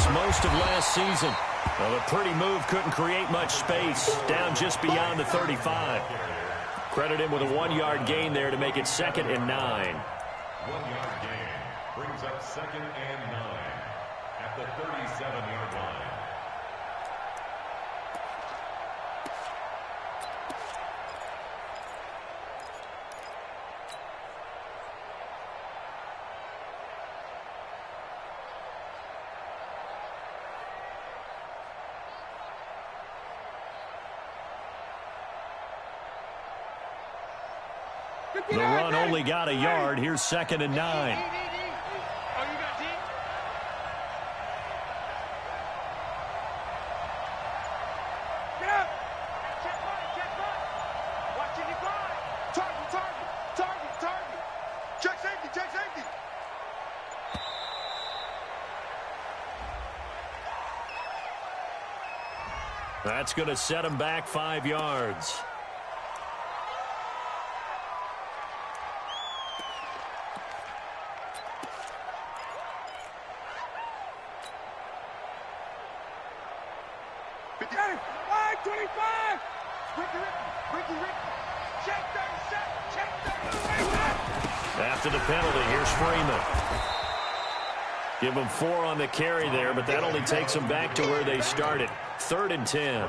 this most of last season. Well, a pretty move, couldn't create much space. Down just beyond the 35. Credit him with a 1-yard gain there to make it 2nd and 9. 1-yard gain brings up 2nd and 9 at the 37-yard line. The run only got a yard. Here's 2nd and 9. That's going to set him back 5 yards. After the penalty, here's Freeman. Give them 4 on the carry there, but that only takes them back to where they started. 3rd and 10.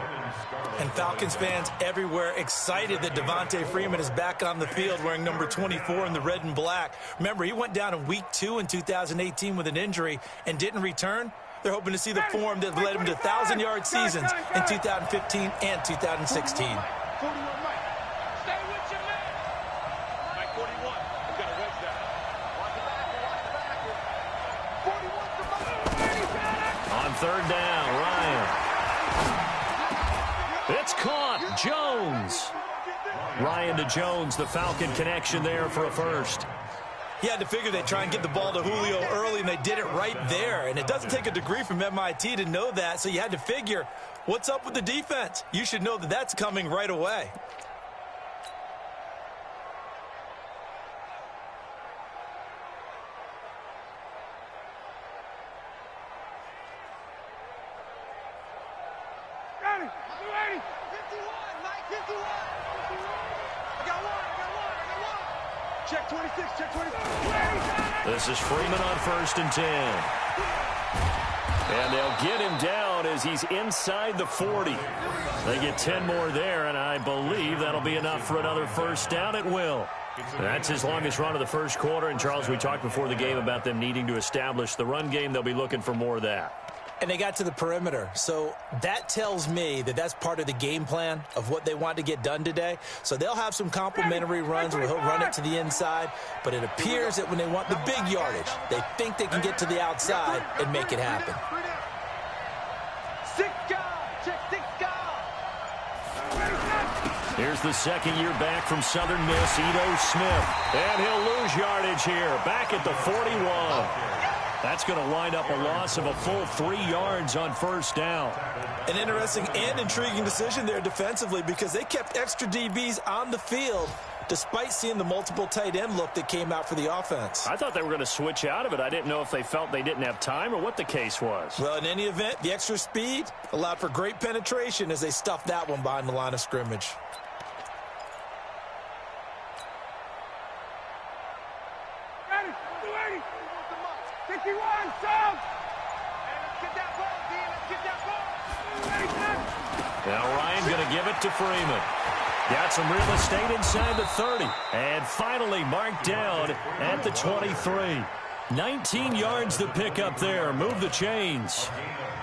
And Falcons fans everywhere excited that Devontae Freeman is back on the field wearing number 24 in the red and black. Remember, he went down in week 2 in 2018 with an injury and didn't return. They're hoping to see the form that led him to 1,000-yard seasons in 2015 and 2016. On 3rd down, Ryan. It's caught. Jones. Ryan to Jones, the Falcon connection there for a first. He had to figure they'd try and get the ball to Julio early, and they did it right there. And it doesn't take a degree from MIT to know that, so you had to figure, what's up with the defense? You should know that that's coming right away. This is Freeman on 1st and 10. And they'll get him down as he's inside the 40. They get 10 more there, and I believe that'll be enough for another first down. It will. That's his longest run of the first quarter. And, Charles, we talked before the game about them needing to establish the run game. They'll be looking for more of that. And they got to the perimeter. So that tells me that that's part of the game plan of what they want to get done today. So they'll have some complementary runs where he'll run it to the inside. But it appears that when they want the big yardage, they think they can get to the outside and make it happen. Here's the 2nd year back from Southern Miss, Ito Smith. And he'll lose yardage here, back at the 41. That's going to wind up a loss of a full 3 yards on 1st down. An interesting and intriguing decision there defensively because they kept extra DBs on the field despite seeing the multiple tight end look that came out for the offense. I thought they were going to switch out of it. I didn't know if they felt they didn't have time or what the case was. Well, in any event, the extra speed allowed for great penetration as they stuffed that one behind the line of scrimmage. Now Ryan going to give it to Freeman. Got some real estate inside the 30. And finally marked down at the 23. 19 yards to pick up there. Move the chains.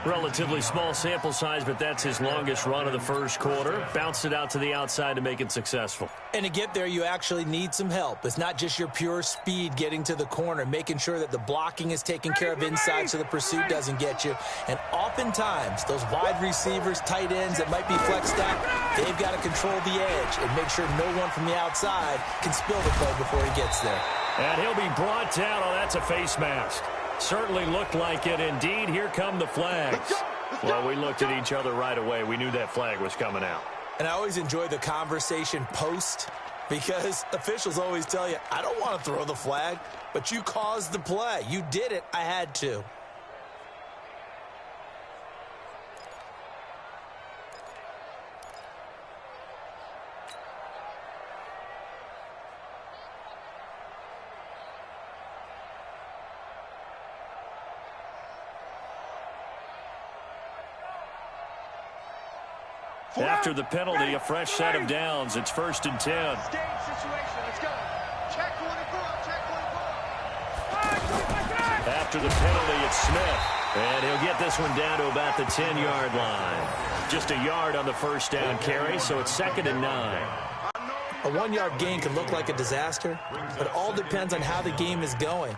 Relatively small sample size, but that's his longest run of the first quarter. Bounced it out to the outside to make it successful. And to get there, you actually need some help. It's not just your pure speed getting to the corner, making sure that the blocking is taken care of inside so the pursuit doesn't get you. And oftentimes, those wide receivers, tight ends that might be flexed out, they've got to control the edge and make sure no one from the outside can spill the play before he gets there. And he'll be brought down. Oh, that's a face mask. Certainly looked like it. Indeed, here come the flags. Well, we looked at each other right away. We knew that flag was coming out. And I always enjoy the conversation post because officials always tell you, I don't want to throw the flag, but you caused the play. You did it. I had to. After the penalty, a fresh set of downs. It's 1st and 10. After the penalty, it's Smith. And he'll get this one down to about the 10-yard line. Just a yard on the first down carry, so it's 2nd and 9. A 1-yard gain can look like a disaster, but it all depends on how the game is going.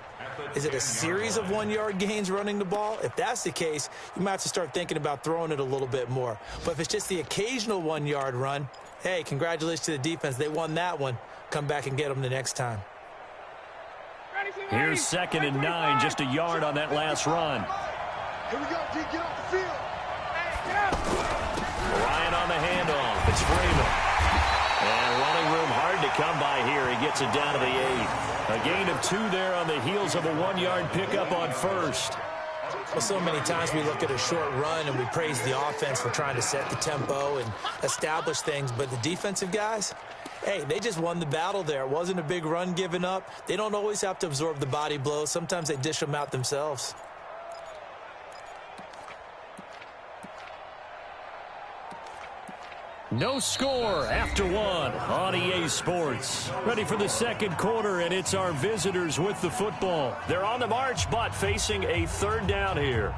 Is it a series of 1-yard gains running the ball? If that's the case, you might have to start thinking about throwing it a little bit more. But if it's just the occasional 1-yard run, hey, congratulations to the defense. They won that one. Come back and get them the next time. Here's 2nd and 9, just a yard on that last run. Here we go, D, get off the field. Hey, get up. Ryan on the handoff. It's Freeman. And running room hard to come by here. He gets it down to the 8. A gain of 2 there on the heels of a 1-yard pickup on first. Well, so many times we look at a short run and we praise the offense for trying to set the tempo and establish things, but the defensive guys, hey, they just won the battle there. It wasn't a big run given up. They don't always have to absorb the body blows. Sometimes they dish them out themselves. No score after 1 on EA Sports. Ready for the second quarter, and it's our visitors with the football. They're on the march, but facing a 3rd down here.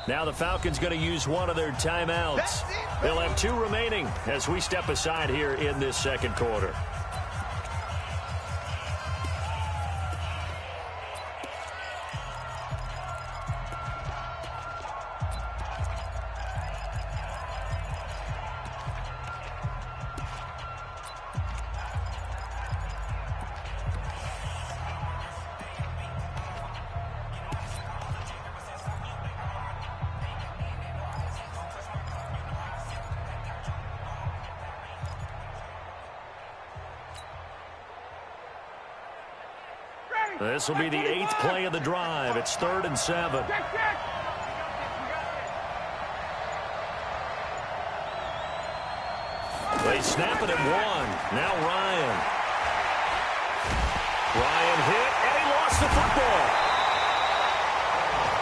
Now the Falcons going to use one of their timeouts. They'll have 2 remaining as we step aside here in this second quarter. This will be the 8th play of the drive. It's 3rd and 7. They snap it at 1. Now Ryan. Ryan hit, and he lost the football.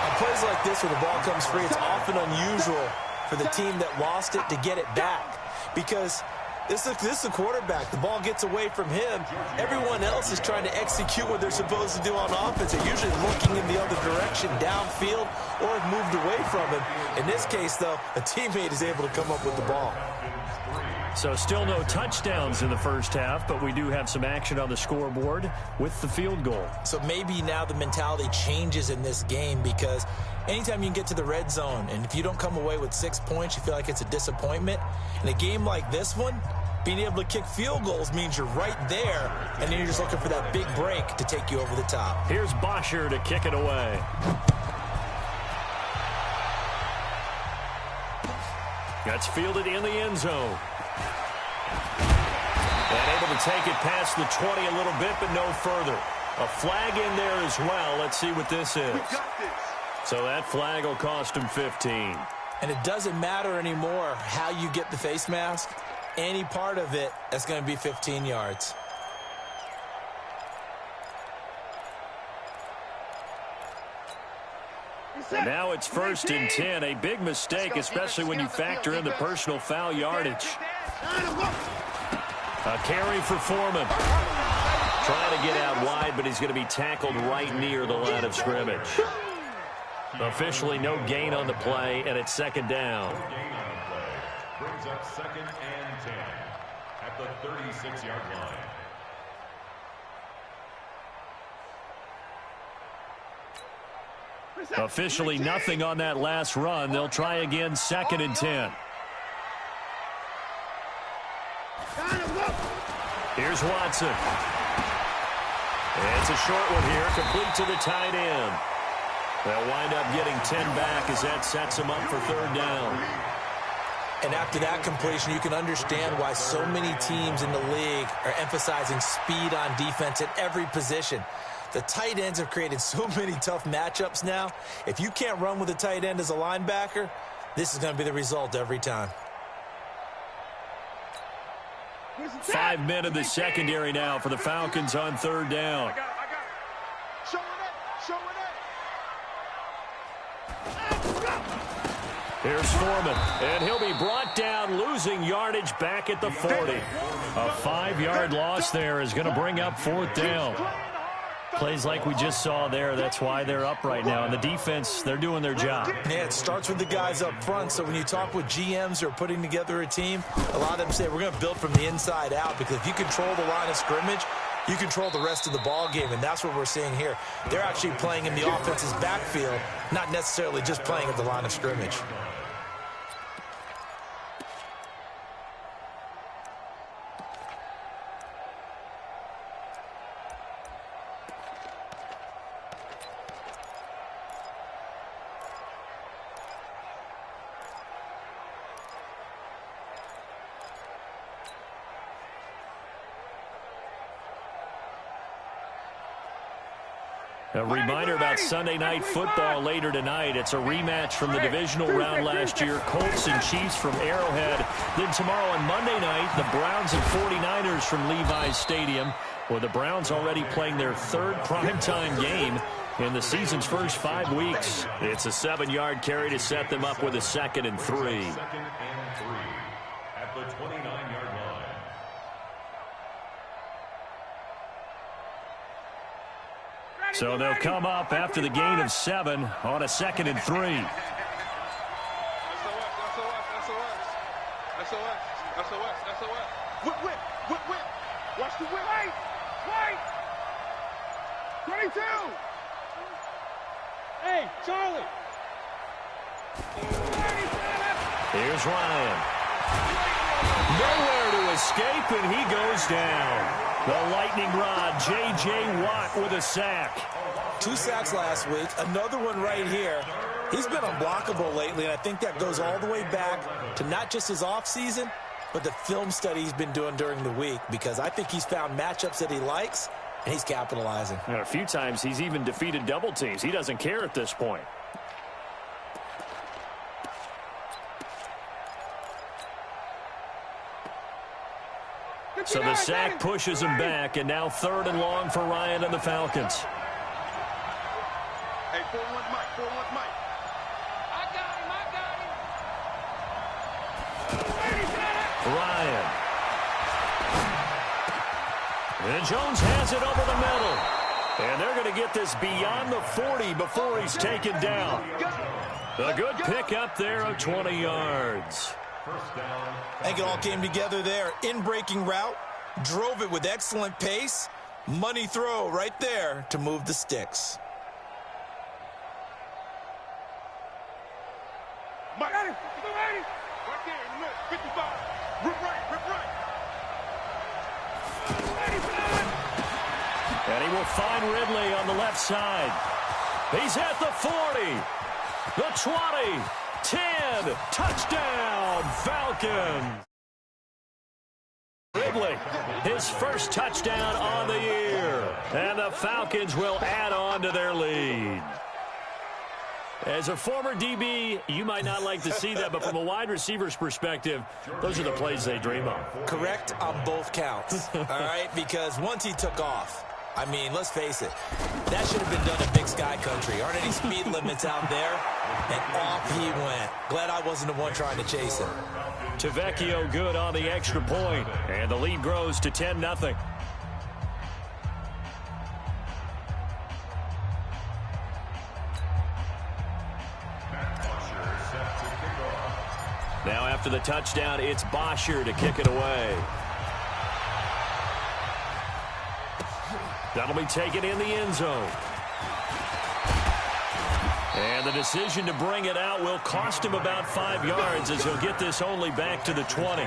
On plays like this where the ball comes free, it's often unusual for the team that lost it to get it back because this is a quarterback. The ball gets away from him. Everyone else is trying to execute what they're supposed to do on offense. They're usually looking in the other direction, downfield, or have moved away from him. In this case, though, a teammate is able to come up with the ball. So still no touchdowns in the first half, but we do have some action on the scoreboard with the field goal. So maybe now the mentality changes in this game because anytime you can get to the red zone, and if you don't come away with 6 points, you feel like it's a disappointment. In a game like this one, being able to kick field goals means you're right there, and then you're just looking for that big break to take you over the top. Here's Bosher to kick it away. That's fielded in the end zone. And able to take it past the 20 a little bit, but no further. A flag in there as well. Let's see what this is. So that flag will cost him 15. And it doesn't matter anymore how you get the face mask. Any part of it, that's going to be 15 yards. And now it's 1st and 10. A big mistake, especially when you factor in the personal foul yardage. A carry for Foreman. Trying to get out wide, but he's going to be tackled right near the line of scrimmage. Officially no gain on the play, and it's 2nd down. Brings up 2nd and 10 at the 36-yard line. Officially nothing on that last run. They'll try again, 2nd and 10. Here's Watson. And it's a short one here, complete to the tight end. They'll wind up getting 10 back as that sets them up for third down. And after that completion, you can understand why so many teams in the league are emphasizing speed on defense at every position. The tight ends have created so many tough matchups now. If you can't run with a tight end as a linebacker, this is going to be the result every time. 5 men in the secondary now for the Falcons on third down. I got it. Show it. Here's Foreman, and he'll be brought down, losing yardage back at the 40. A 5-yard loss there is going to bring up fourth down. Plays like we just saw there, that's why they're up right now. And the defense, they're doing their job. Yeah, it starts with the guys up front. So when you talk with GMs who are putting together a team, a lot of them say we're going to build from the inside out, because if you control the line of scrimmage, you control the rest of the ball game, and that's what we're seeing here. They're actually playing in the offense's backfield, not necessarily just playing at the line of scrimmage. A reminder about Sunday Night Football later tonight. It's a rematch from the divisional round last year. Colts and Chiefs from Arrowhead. Then tomorrow on Monday night, the Browns and 49ers from Levi's Stadium, where the Browns already playing their third primetime game in the season's first 5 weeks. It's a 7-yard carry to set them up with a 2nd and 3. 2nd and 3 at the 29-yard line. So they'll come up after the gain of 7 on a 2nd and 3. SOS. Whip. Watch the whip. Wait. 22. Hey, Charlie. Here's Ryan. Nowhere to escape, and he goes down. The lightning rod, J.J. Watt with a sack. 2 sacks last week, another one right here. He's been unblockable lately, and I think that goes all the way back to not just his offseason, but the film study he's been doing during the week, because I think he's found matchups that he likes, and he's capitalizing. And a few times he's even defeated double teams. He doesn't care at this point. So the sack pushes him back, and now 3rd and long for Ryan and the Falcons. Hey, 4-1 Mike. I got him. Ryan. And Jones has it over the middle. And they're going to get this beyond the 40 before he's taken down. A good pickup there of 20 yards. I think it all came together there. In-breaking route, drove it with excellent pace. Money throw right there to move the sticks. Mike, right there, look, 55. Rip right. And he will find Ridley on the left side. He's at the 40, the 20, 10, touchdown, Falcons. Ridley, his first touchdown on the year. And the Falcons will add on to their lead. As a former DB, you might not like to see that, but from a wide receiver's perspective, those are the plays they dream of. Correct on both counts, all right? Because once he took off, I mean, let's face it, that should have been done in Big Sky Country. Aren't any speed limits out there? And off he went. Glad I wasn't the one trying to chase him. Tavecchio good on the extra point, and the lead grows to 10-0. Now after the touchdown, it's Bosher to kick it away. That'll be taken in the end zone. And the decision to bring it out will cost him about 5 yards, as he'll get this only back to the 20.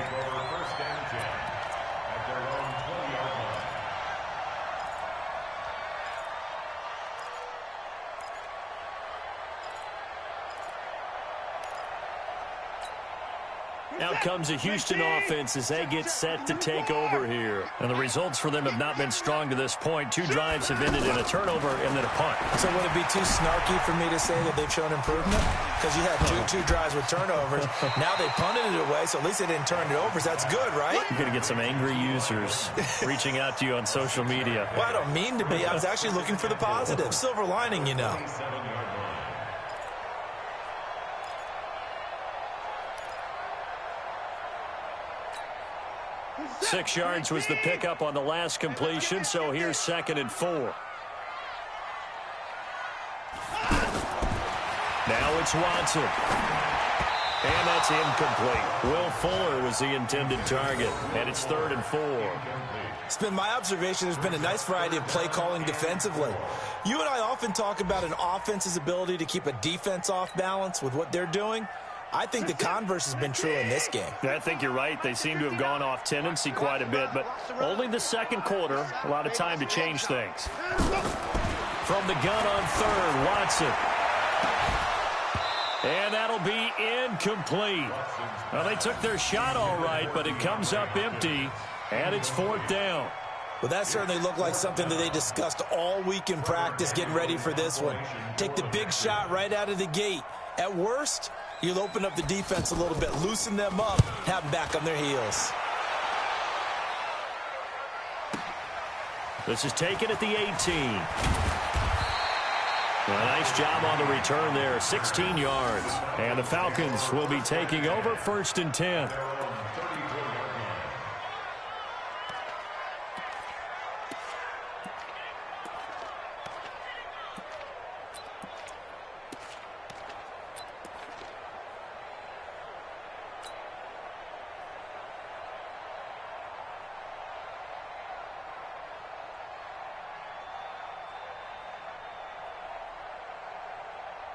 Out comes a Houston offense as they get set to take over here. And the results for them have not been strong to this point. 2 drives have ended in a turnover and then a punt. So would it be too snarky for me to say that they've shown improvement? Because you had two drives with turnovers. Now they punted it away, so at least they didn't turn it over. So that's good, right? You're going to get some angry users reaching out to you on social media. Well, I don't mean to be. I was actually looking for the positive. Silver lining, you know. 6 yards was the pickup on the last completion, so here's 2nd and 4. Now it's Watson. And that's incomplete. Will Fuller was the intended target, and it's 3rd and 4. It's been my observation there's been a nice variety of play calling defensively. You and I often talk about an offense's ability to keep a defense off balance with what they're doing. I think the converse has been true in this game. I think you're right. They seem to have gone off tendency quite a bit, but only the second quarter, a lot of time to change things. From the gun on 3rd, Watson. And that'll be incomplete. Well, they took their shot all right, but it comes up empty, and it's 4th down. Well, that certainly looked like something that they discussed all week in practice getting ready for this one. Take the big shot right out of the gate. At worst, you'll open up the defense a little bit, loosen them up, have them back on their heels. This is taken at the 18. A nice job on the return there, 16 yards. And the Falcons will be taking over 1st and 10.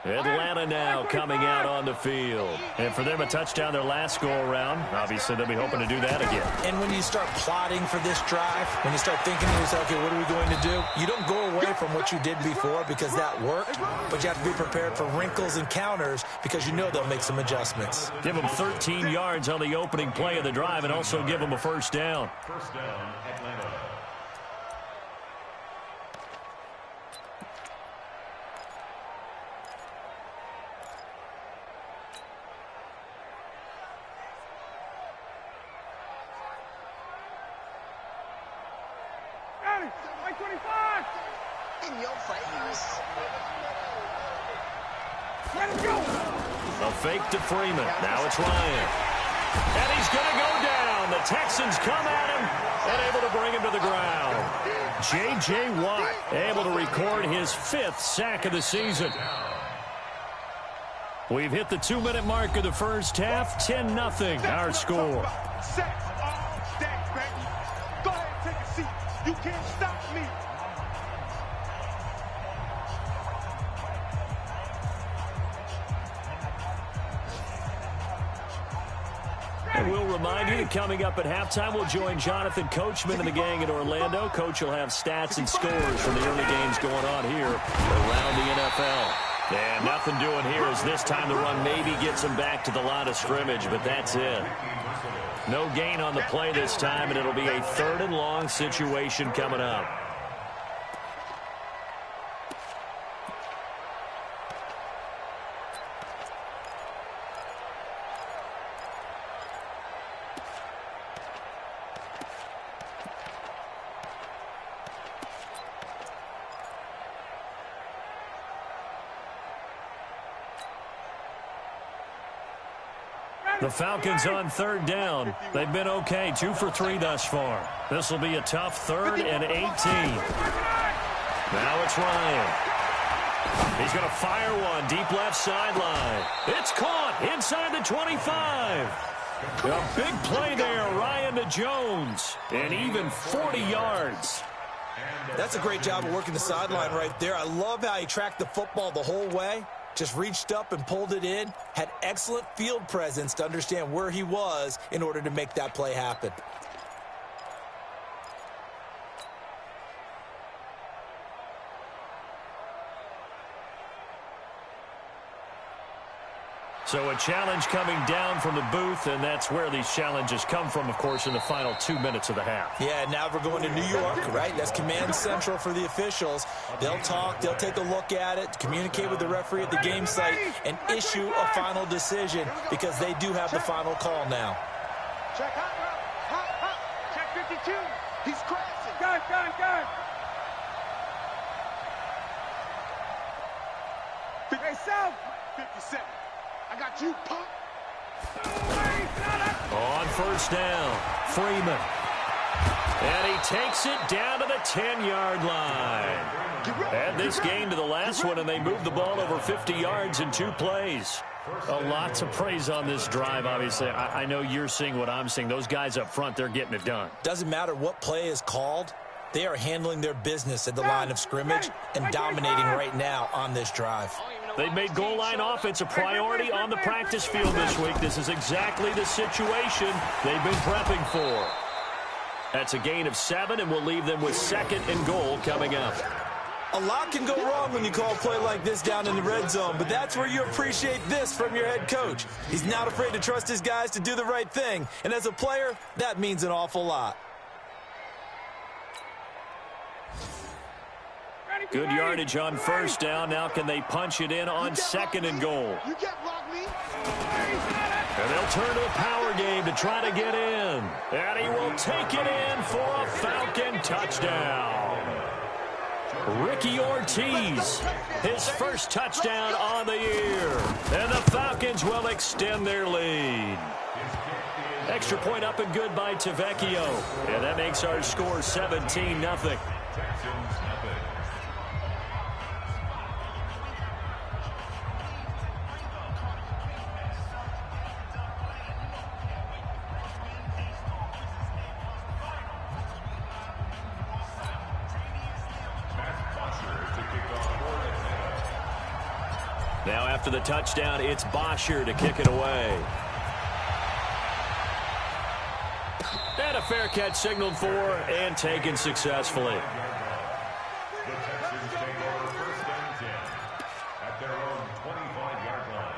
Atlanta now coming out on the field. And for them, a touchdown their last go-around. Obviously, they'll be hoping to do that again. And when you start plotting for this drive, when you start thinking to yourself, okay, what are we going to do? You don't go away from what you did before because that worked, but you have to be prepared for wrinkles and counters because you know they'll make some adjustments. Give them 13 yards on the opening play of the drive and also give them a 1st down. 1st down, Atlanta. In your face. Let it go. A fake to Freeman. Now it's Ryan. And he's going to go down. The Texans come at him and able to bring him to the ground. J.J. Watt able to record his 5th sack of the season. We've hit the 2-minute mark of the first half. 10-0 our score. Sacks all stacks, baby. Go ahead and take a seat. You can't stop me. And we'll remind you that coming up at halftime, we'll join Jonathan Coachman and the gang in Orlando. Coach will have stats and scores from the early games going on here around the NFL. And nothing doing here as this time the run maybe gets him back to the line of scrimmage, but that's it. No gain on the play this time, and it'll be a 3rd and long situation coming up. The Falcons on 3rd down. They've been okay, 2 for 3 thus far. This will be a tough 3rd and 18. Now it's Ryan. He's going to fire one deep left sideline. It's caught inside the 25. A big play there, Ryan to Jones. And even 40 yards. That's a great job of working the sideline right there. I love how he tracked the football the whole way. Just reached up and pulled it in. Had excellent field presence to understand where he was in order to make that play happen. So a challenge coming down from the booth, and that's where these challenges come from, of course, in the final 2 minutes of the half. Yeah, now we're going to New York, right? That's command central for the officials. They'll talk, they'll take a look at it, communicate with the referee at the game site, and issue a final decision because they do have the final call now. Check hot. Check 52. He's crashing. Gun. Hey, South. 57. I got you, punk. On first down, Freeman. And he takes it down to the 10-yard line. Add this game to the last one, and they moved the ball over 50 yards in 2 plays. A lot to praise on this drive, obviously. I know you're seeing what I'm seeing. Those guys up front, they're getting it done. Doesn't matter what play is called. They are handling their business at the line of scrimmage and dominating right now on this drive. They've made goal line offense a priority on the practice field this week. This is exactly the situation they've been prepping for. That's a gain of 7, and we'll leave them with 2nd and goal coming up. A lot can go wrong when you call a play like this down in the red zone, but that's where you appreciate this from your head coach. He's not afraid to trust his guys to do the right thing, and as a player, that means an awful lot. Good yardage on first down. Now can they punch it in on 2nd and goal? You can't block me. And they'll turn to a power game to try to get in. And he will take it in for a Falcon touchdown. Ricky Ortiz, his first touchdown on the year. And the Falcons will extend their lead. Extra point up and good by Tavecchio. And that makes our score 17-0. Now after the touchdown, it's Bosher to kick it away. And a fair catch signaled for and taken successfully. The Texans take over 1st and 10 at their own 25-yard line.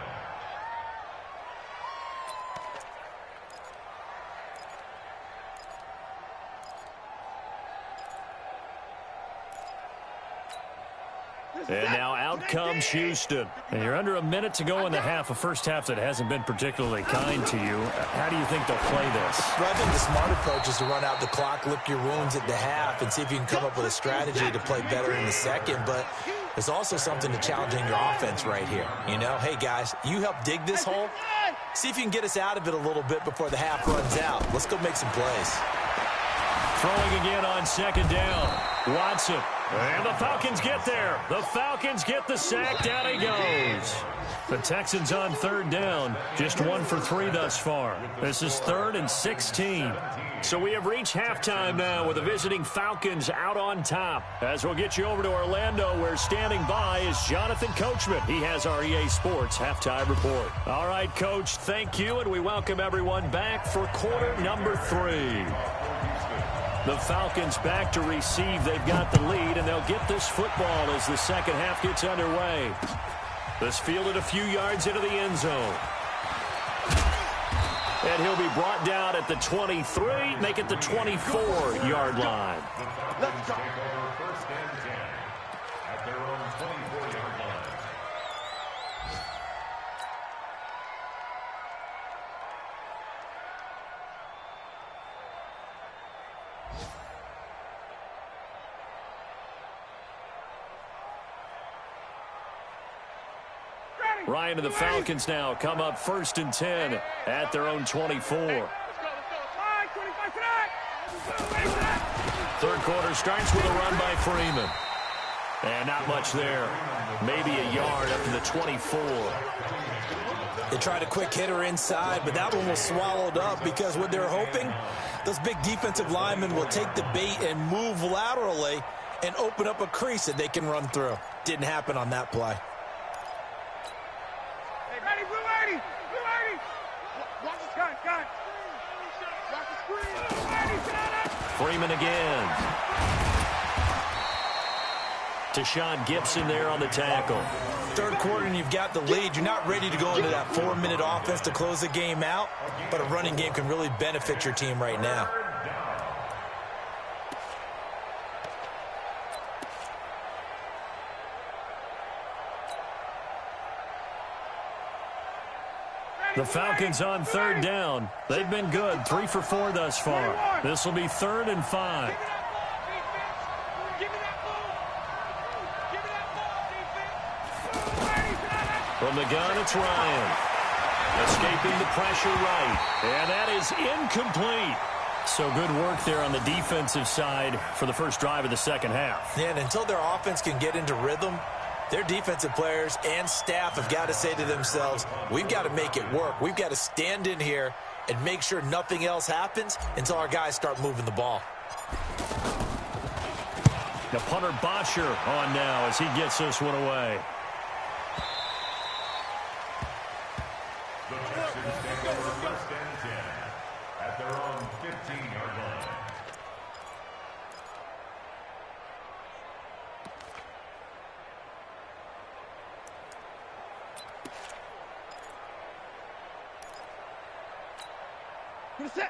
And now out comes Houston. And you're under a minute to go in the half, a first half that hasn't been particularly kind to you. How do you think they'll play this? Well, I think the smart approach is to run out the clock, lick your wounds at the half, and see if you can come up with a strategy to play better in the second. But there's also something to challenging your offense right here. You know, hey, guys, you help dig this hole. See if you can get us out of it a little bit before the half runs out. Let's go make some plays. Throwing again on 2nd down. Watson. And the Falcons get there. The Falcons get the sack. Down he goes. The Texans on 3rd down. Just 1 for 3 thus far. This is 3rd and 16. So we have reached halftime now with the visiting Falcons out on top. As we'll get you over to Orlando, where standing by is Jonathan Coachman. He has our EA Sports halftime report. All right, Coach, thank you, and we welcome everyone back for quarter number 3. The Falcons back to receive. They've got the lead, and they'll get this football as the second half gets underway. This fielded a few yards into the end zone. And he'll be brought down at the 23, make it the 24-yard line. Let's go. Take over 1st and 10 at their own 24-yard line. Ryan and the Falcons now come up 1st and 10 at their own 24. Third quarter starts with a run by Freeman. And not much there. Maybe a yard up to the 24. They tried a quick hitter inside, but that one was swallowed up because what they're hoping, those big defensive linemen will take the bait and move laterally and open up a crease that they can run through. Didn't happen on that play. Freeman again. Deshaun Gibson there on the tackle. Third quarter and you've got the lead. You're not ready to go into that 4-minute offense to close the game out, but a running game can really benefit your team right now. The Falcons on third down. They've been good, 3 for 4 thus far. This will be 3rd and 5. From the gun, it's Ryan. Escaping the pressure right. And that is incomplete. So good work there on the defensive side for the first drive of the second half. Yeah, and until their offense can get into rhythm, their defensive players and staff have got to say to themselves, we've got to make it work. We've got to stand in here and make sure nothing else happens until our guys start moving the ball. The punter Botcher on now as he gets this one away. The Texans take over 1st and 10 at their own 15-yard line.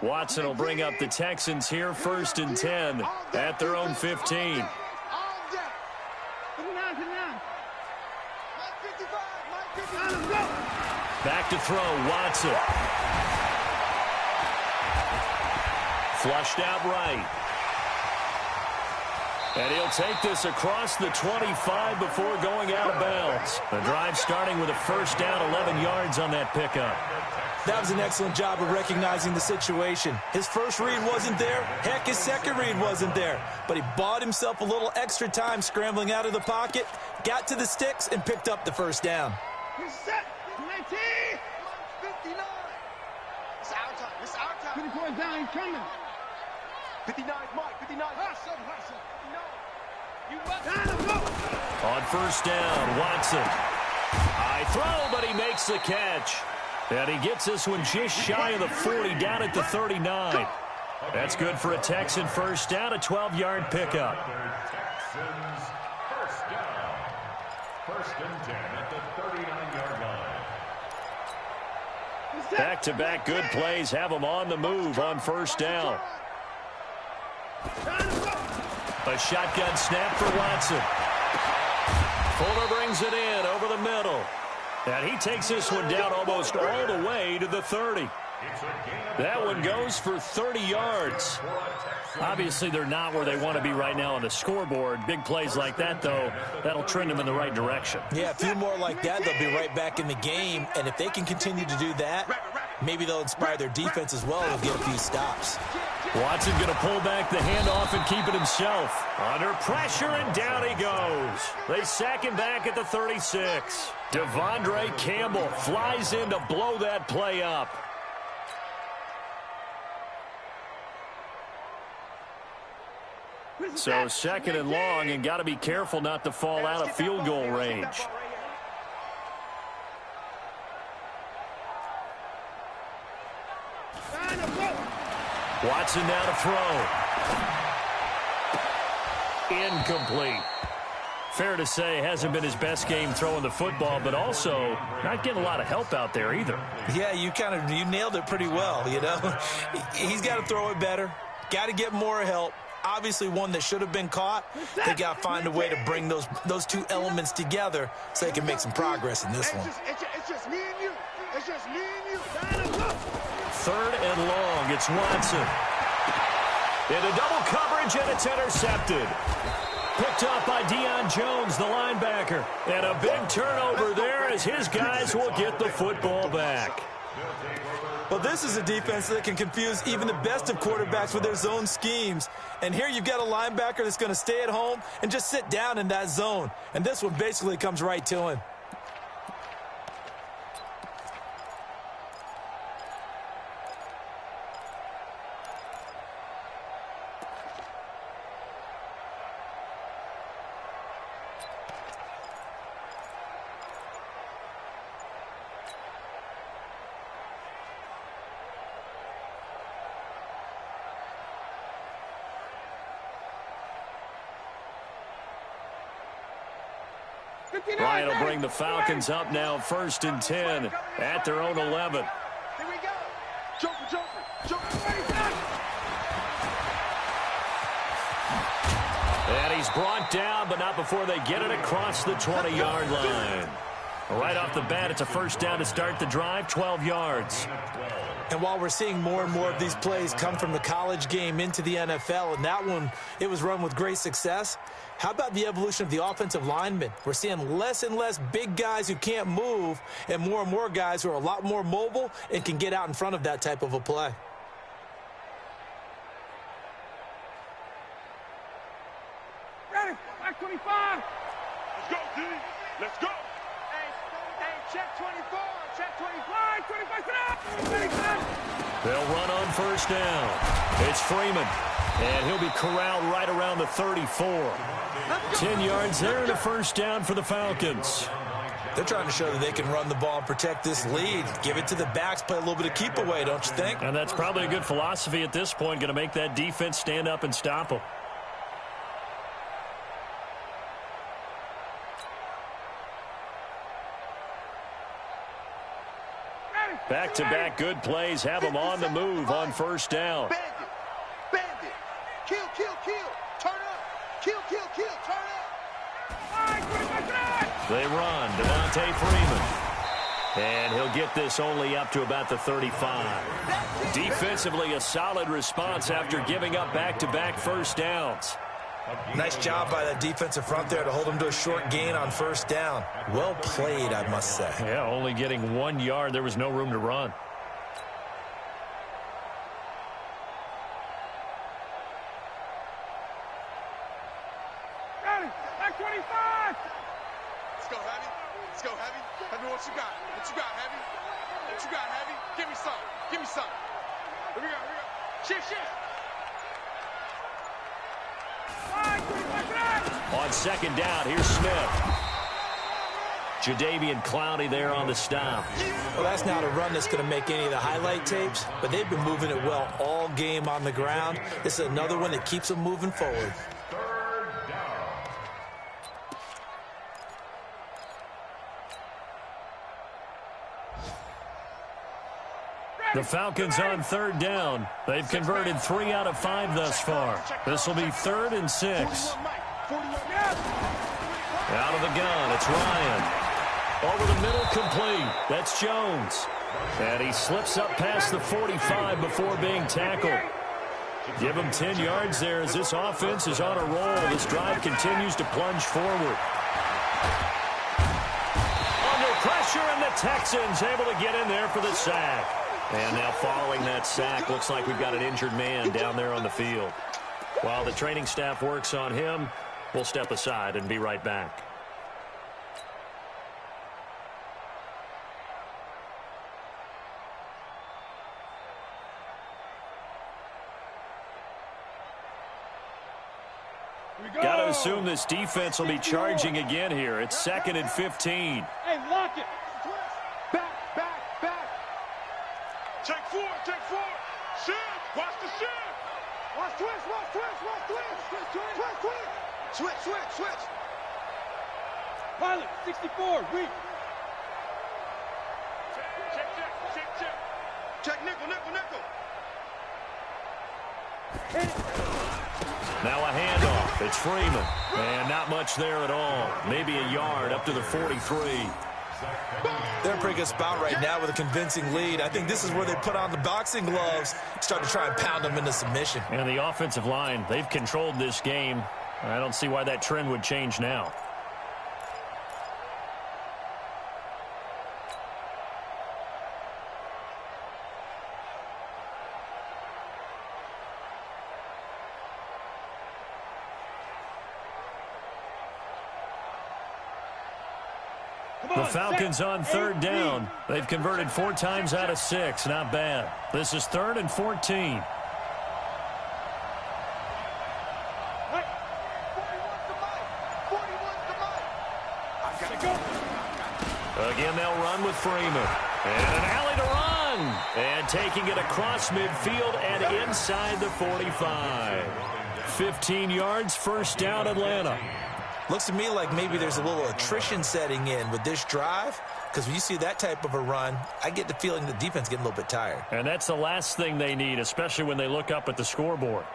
Watson will bring up the Texans here 1st and 10 at their own 15. Back to throw, Watson. Flushed out right. And he'll take this across the 25 before going out of bounds. The drive starting with a first down, 11 yards on that pickup. That was an excellent job of recognizing the situation. His first read wasn't there. Heck, his second read wasn't there. But he bought himself a little extra time scrambling out of the pocket, got to the sticks, and picked up the first down. He's set. 19. 59. It's our time. It's our time. 54 down. He's coming. 59, Mike. 59. Hustle. No. You must. On first down, Watson. High throw, but he makes the catch. And he gets this one just shy of the 40, down at the 39. That's good for a Texan first down, a 12-yard pickup. Texans first down. 1st and 10 at the 39-yard line. Back-to-back good plays have them on the move on first down. A shotgun snap for Watson. Fuller brings it in over the middle. And he takes this one down almost all the way to the 30. That one goes for 30 yards. Obviously, they're not where they want to be right now on the scoreboard. Big plays like that, though, that'll trend them in the right direction. Yeah, a few more like that, they'll be right back in the game. And if they can continue to do that, maybe they'll inspire their defense as well and get a few stops. Watson going to pull back the handoff and keep it himself. Under pressure, and down he goes. They sack him back at the 36. Devondre Campbell flies in to blow that play up. So 2nd and long, and got to be careful not to fall out of field goal range. Watson now to throw. Incomplete. Fair to say, hasn't been his best game throwing the football, but also not getting a lot of help out there either. Yeah, you nailed it pretty well, you know. He's got to throw it better. Got to get more help. Obviously one that should have been caught. They got to find a way to bring those two elements together so they can make some progress in this one. It's just me and you. It's just me and you. 3rd and long. It's Watson. Into double coverage, and it's intercepted. Picked up by Deion Jones, the linebacker. And a big turnover there as his guys will get the football back. Well, this is a defense that can confuse even the best of quarterbacks with their zone schemes. And here you've got a linebacker that's going to stay at home and just sit down in that zone. And this one basically comes right to him. Ryan will bring the Falcons up now 1st and 10 at their own 11. Here we go. Jumper. And he's brought down, but not before they get it across the 20-yard line. Right off the bat, it's a first down to start the drive, 12 yards. And while we're seeing more and more of these plays come from the college game into the NFL, and that one, it was run with great success, how about the evolution of the offensive linemen? We're seeing less and less big guys who can't move and more guys who are a lot more mobile and can get out in front of that type of a play. Ready? Back 25. Let's go, D. Let's go. Hey, check 24. Check 25. 25 snap. They'll run on first down. It's Freeman, and he'll be corralled right around the 34. 10 yards there and a first down for the Falcons. They're trying to show that they can run the ball and protect this lead. Give it to the backs, play a little bit of keep away, don't you think? And that's probably a good philosophy at this point, going to make that defense stand up and stop them. Back-to-back good plays have them on the move on first down. Bandit. Kill. Turn up. Kill. Turn up. They run. Devontae Freeman. And he'll get this only up to about the 35. Defensively, a solid response after giving up back-to-back first downs. Nice job by that defensive front there to hold them to a short gain on first down. Well played, I must say. Yeah, only getting 1 yard. There was no room to run. Ready. Back 25. Let's go, Heavy. Heavy, what you got? Heavy? Give me some. Here we go. Shift. On second down, here's Smith. Jadeveon Clowney there on the stop. Well, that's not a run that's going to make any of the highlight tapes, but they've been moving it well all game on the ground. This is another one that keeps them moving forward. The Falcons on third down. They've converted 3 out of 5 thus far. This will be 3rd and 6. Out of the gun, it's Ryan. Over the middle, complete. That's Jones. And he slips up past the 45 before being tackled. Give him 10 yards there as this offense is on a roll. This drive continues to plunge forward. Under pressure, and the Texans able to get in there for the sack. And now following that sack, looks like we've got an injured man down there on the field. While the training staff works on him, we'll step aside and be right back. Got to assume this defense will be charging again here. It's 2nd and 15. Hey, lock it. Back. Check four. Shift. Watch the shift. Watch twist. Switch. Pilot, 64, read. Check nickel. Now a handoff. It's Freeman. And not much there at all. Maybe a yard up to the 43. They're in a pretty good spot right now with a convincing lead. I think this is where they put on the boxing gloves, start to try and pound them into submission. And the offensive line, they've controlled this game. I don't see why that trend would change now. The Falcons on third down. They've converted 4 times out of 6. Not bad. This is 3rd and 14. Again, they'll run with Freeman. And an alley to run. And taking it across midfield and inside the 45. 15 yards, first down, Atlanta. Looks to me like maybe there's a little attrition setting in with this drive, because when you see that type of a run, I get the feeling the defense getting a little bit tired. And that's the last thing they need, especially when they look up at the scoreboard.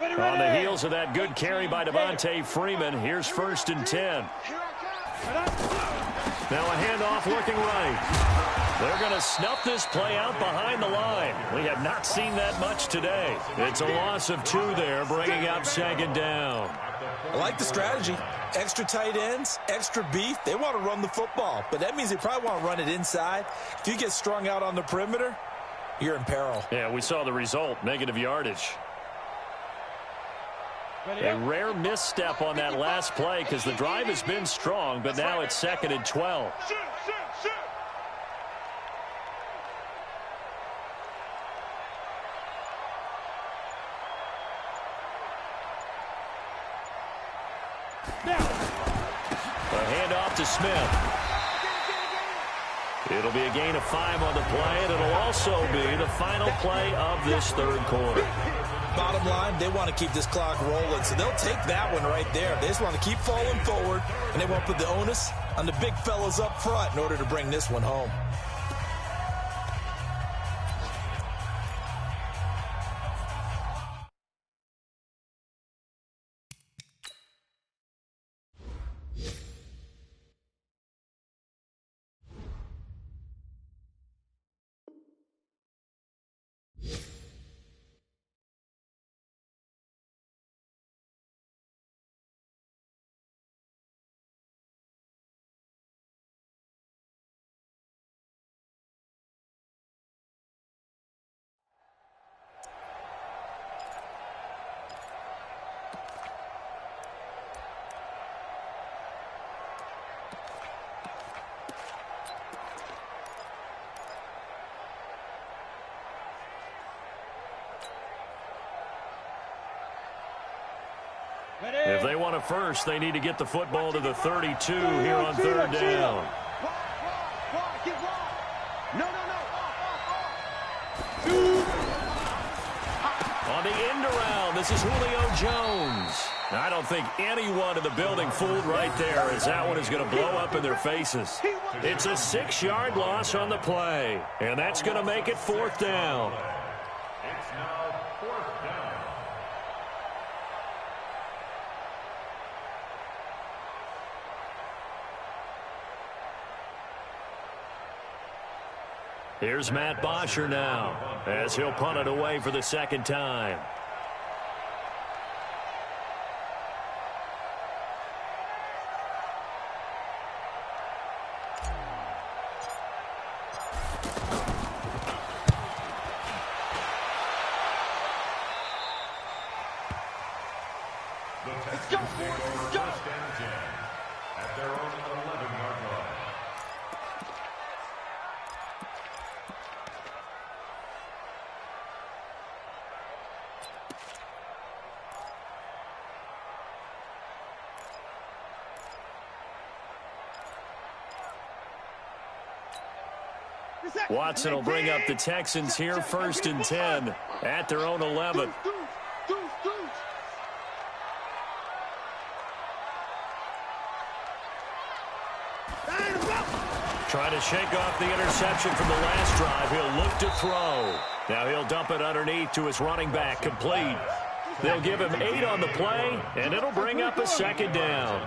On the heels of that good carry by Devontae Freeman, here's 1st and 10. Now a handoff looking right. They're going to snuff this play out behind the line. We have not seen that much today. It's a loss of 2 there, bringing up 2nd down. I like the strategy. Extra tight ends, extra beef. They want to run the football, but that means they probably want to run it inside. If you get strung out on the perimeter, you're in peril. Yeah, we saw the result, negative yardage. A rare misstep on that last play because the drive has been strong, but now it's 2nd and 12. A handoff to Smith. It'll be a gain of 5 on the play, and it'll also be the final play of this 3rd quarter. Bottom line, they want to keep this clock rolling, so they'll take that one right there. They just want to keep falling forward, and they want to put the onus on the big fellas up front in order to bring this one home. If they want a first, they need to get the football to the 32 here on 3rd down. On the end around, this is Julio Jones. Now, I don't think anyone in the building fooled right there, as that one is going to blow up in their faces. It's a 6-yard loss on the play, and that's going to make it 4th down. It's now 4th down. Here's Matt Bosher now, as he'll punt it away for the 2nd time. Let's go, let's go. At their own 11-yard line. Watson will bring up the Texans here, 1st and 10 at their own 11. Trying to shake off the interception from the last drive. He'll look to throw. Now he'll dump it underneath to his running back, complete. They'll give him 8 on the play, and it'll bring up a 2nd down.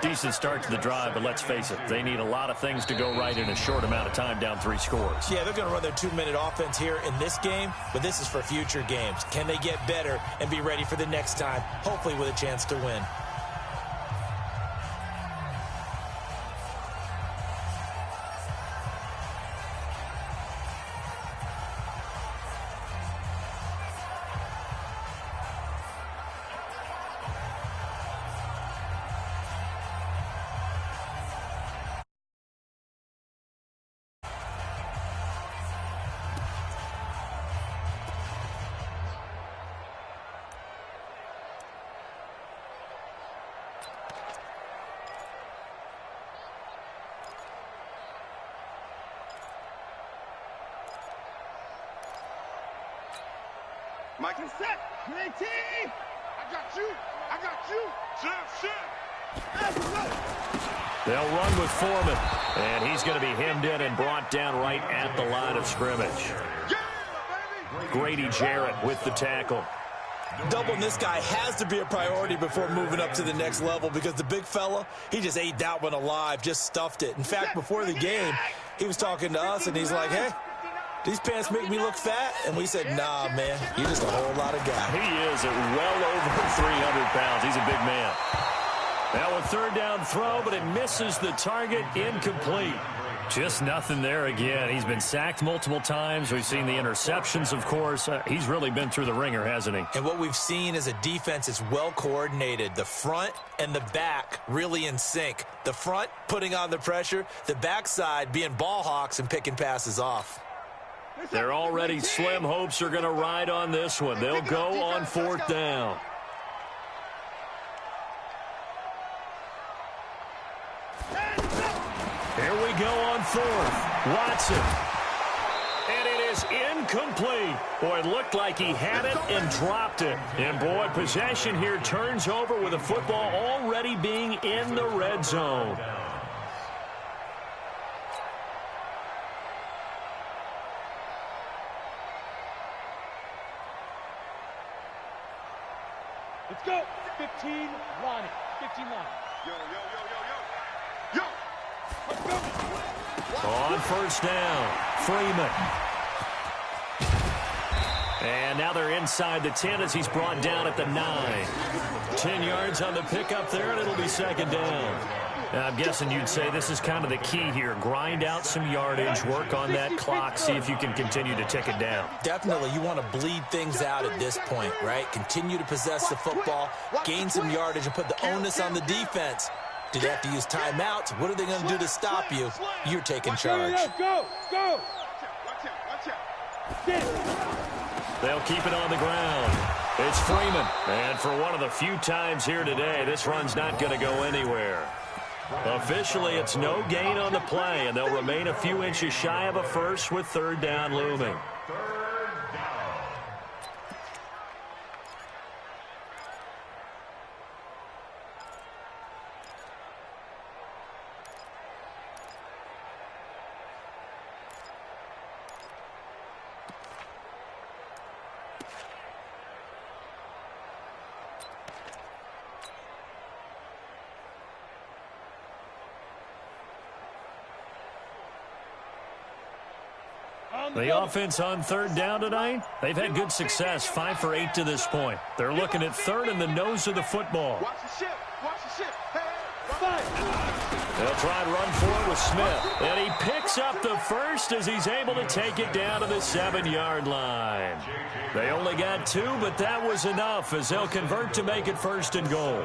Decent start to the drive, but let's face it, they need a lot of things to go right in a short amount of time, down 3 scores. Yeah, they're going to run their 2-minute offense here in this game, but this is for future games. Can they get better and be ready for the next time, hopefully with a chance to win? Mike is set. JT! I got you. I got you. Chef. They'll run with Foreman, and he's going to be hemmed in and brought down right at the line of scrimmage. Grady Jarrett with the tackle. Doubling this guy has to be a priority before moving up to the next level because the big fella, he just ate that one alive, just stuffed it. In fact, before the game, he was talking to us, and he's like, hey, these pants make me look fat. And we said, nah, man, you're just a whole lot of guy. He is at well over 300 pounds. He's a big man. Now a third down throw, but it misses the target, incomplete. Just nothing there again. He's been sacked multiple times. We've seen the interceptions, of course. He's really been through the ringer, hasn't he? And what we've seen is a defense that's well coordinated. The front and the back really in sync. The front putting on the pressure, the backside being ball hawks and picking passes off. They're already slim hopes are going to ride on this one. They'll go on fourth down. Here we go on fourth. Watson. And it is incomplete. Boy, it looked like he had it and dropped it. And, boy, possession here turns over with the football already being in the red zone. Let's go. 15 line. 15 line. Yo. Let's go. On first down, Freeman. And now they're inside the 10 as he's brought down at the 9. 10 yards on the pickup there, and it'll be second down. Now, I'm guessing you'd say this is kind of the key here. Grind out some yardage, work on that clock, see if you can continue to tick it down. Definitely, you want to bleed things out at this point, right? Continue to possess the football, gain some yardage, and put the onus on the defense. Do they have to use timeouts? What are they going to do to stop you? You're taking charge. Go. Watch out. They'll keep it on the ground. It's Freeman. And for one of the few times here today, this run's not going to go anywhere. Officially, it's no gain on the play, and they'll remain a few inches shy of a first with third down looming. The offense on third down tonight, they've had good success, 5 for 8 to this point. They're looking at third in the nose of the football. Watch the ship. They'll try and run for it with Smith. And he picks up the first as he's able to take it down to the 7-yard line. They only got 2, but that was enough as they'll convert to make it first and goal.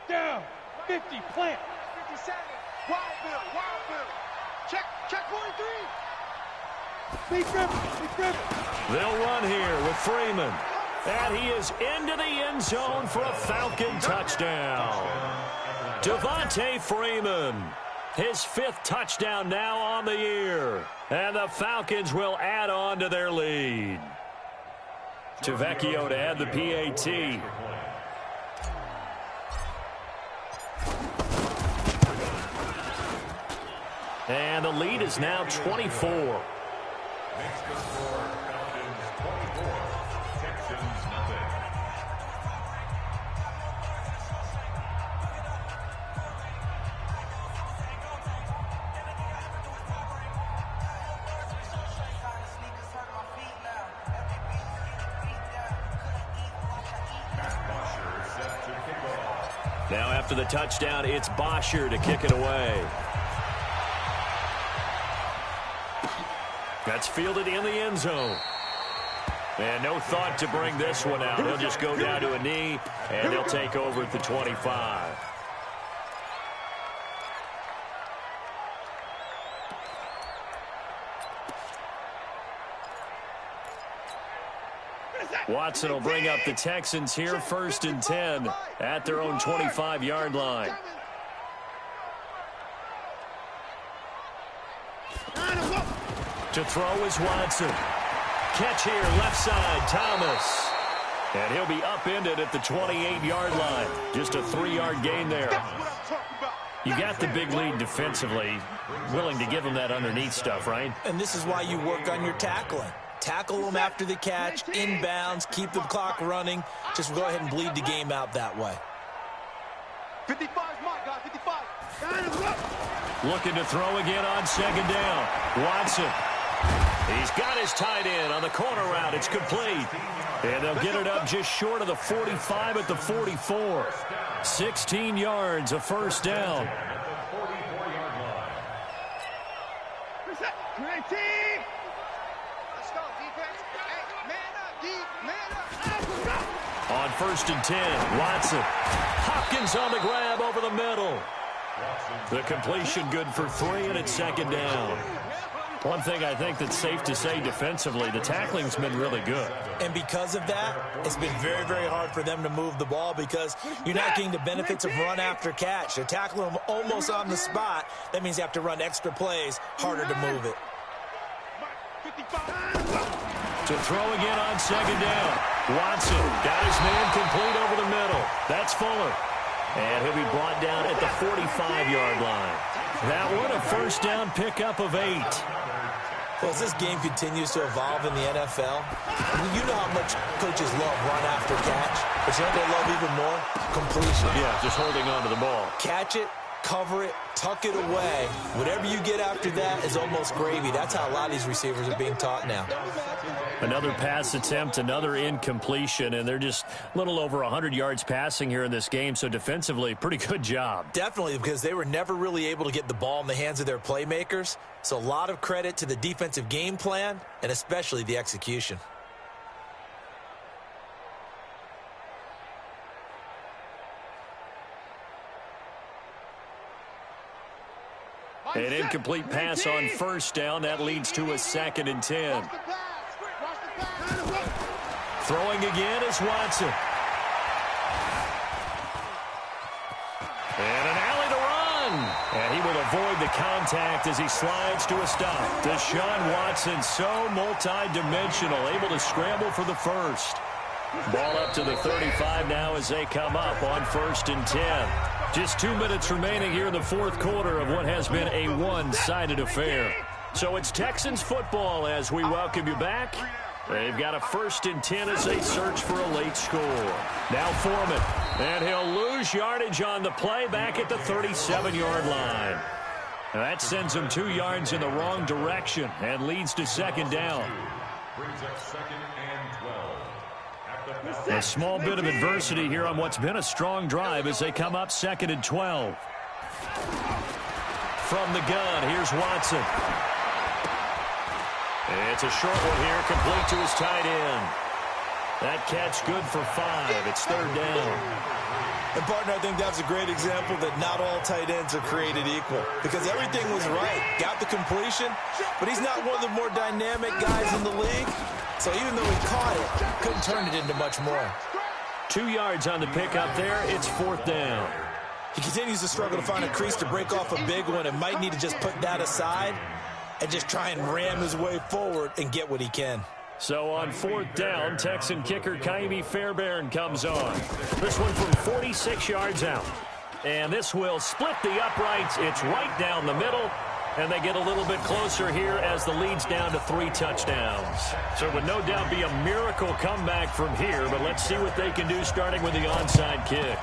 Down. 50. Plant. 57. Wild Bill. Check 43. Big Griffin. They'll run here with Freeman. And he is into the end zone for a Falcon touchdown. Devontae Freeman, his 5th touchdown now on the year. And the Falcons will add on to their lead. Tavecchio to add the PAT. And the lead is now 24. Makes the score Falcons 24, Texans nothing. Now after the touchdown, it's Bosher to kick it away. That's fielded in the end zone. And no thought to bring this one out. He'll just go down to a knee, and he'll take over at the 25. Watson will bring up the Texans here 1st and 10 at their own 25-yard line. To throw is Watson. Catch here, left side, Thomas. And he'll be upended at the 28-yard line. Just a 3-yard gain there. You got the big lead defensively. Willing to give them that underneath stuff, right? And this is why you work on your tackling. Tackle them after the catch, inbounds, keep the clock running. Just go ahead and bleed the game out that way. 55 is mine, guys, 55. Looking to throw again on 2nd down. Watson. He's got his tight end on the corner route. It's complete. And they'll get it up just short of the 45 at the 44. 16 yards, a 1st down. Let's go, defense. Hey, man up, D, man up. On 1st and 10, Watson. Hopkins on the grab over the middle. The completion good for 3, and it's 2nd down. One thing I think that's safe to say defensively, the tackling's been really good. And because of that, it's been very, very hard for them to move the ball because you're not getting the benefits of run after catch. They're tackling them almost on the spot. That means you have to run extra plays, harder to move it. To throw again on 2nd down. Watson got his man complete over the middle. That's Fuller. And he'll be brought down at the 45-yard line. That one, a 1st down pickup of 8. Well, as this game continues to evolve in the NFL, you know how much coaches love run after catch, but you know what they love even more? Completion. Yeah, just holding on to the ball. Catch it, cover it, tuck it away. Whatever you get after that is almost gravy. That's how a lot of these receivers are being taught now. Another pass attempt, another incompletion, and they're just a little over 100 yards passing here in this game, so defensively, pretty good job. Definitely, because they were never really able to get the ball in the hands of their playmakers, so a lot of credit to the defensive game plan, and especially the execution. An incomplete pass on 1st down. That leads to a 2nd and 10. Throwing again is Watson. And an alley to run. And he will avoid the contact as he slides to a stop. Deshaun Watson, so multi-dimensional, able to scramble for the 1st. Ball up to the 35 now as they come up on 1st and 10. Just 2 minutes remaining here in the 4th quarter of what has been a one-sided affair. So it's Texans football as we welcome you back. They've got a 1st and 10 as they search for a late score. Now Foreman, and he'll lose yardage on the play back at the 37-yard line. Now that sends him 2 yards in the wrong direction and leads to 2nd down. Brings up 2nd and 12. A small bit of adversity here on what's been a strong drive as they come up 2nd and 12. From the gun, here's Watson. It's a short one here, complete to his tight end. That catch good for 5. It's 3rd down. And, partner, I think that's a great example that not all tight ends are created equal because everything was right. Got the completion, but he's not one of the more dynamic guys in the league. So even though he caught it, couldn't turn it into much more. 2 yards on the pickup there. It's 4th down. He continues to struggle to find a crease to break off a big one and might need to just put that aside and just try and ram his way forward and get what he can. So on 4th down, Texan kicker Kaimi Fairbairn comes on. This one from 46 yards out. And this will split the uprights. It's right down the middle. And they get a little bit closer here as the lead's down to 3 touchdowns. So it would no doubt be a miracle comeback from here. But let's see what they can do starting with the onside kick.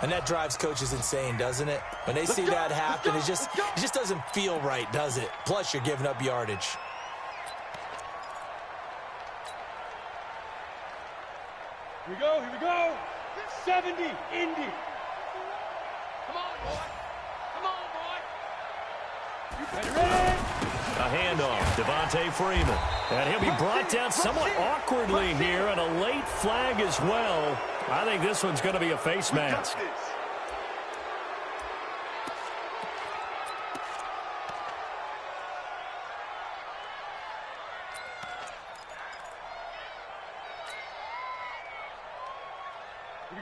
And that drives coaches insane, doesn't it? When they see that happen, it just doesn't feel right, does it? Plus, you're giving up yardage. Here we go, here we go. 70, Indy. Come on, boy. Come on, boy. Ready? A handoff, Devontae Freeman. And he'll be brought down somewhat awkwardly here, and a late flag as well. I think this one's going to be a face mask.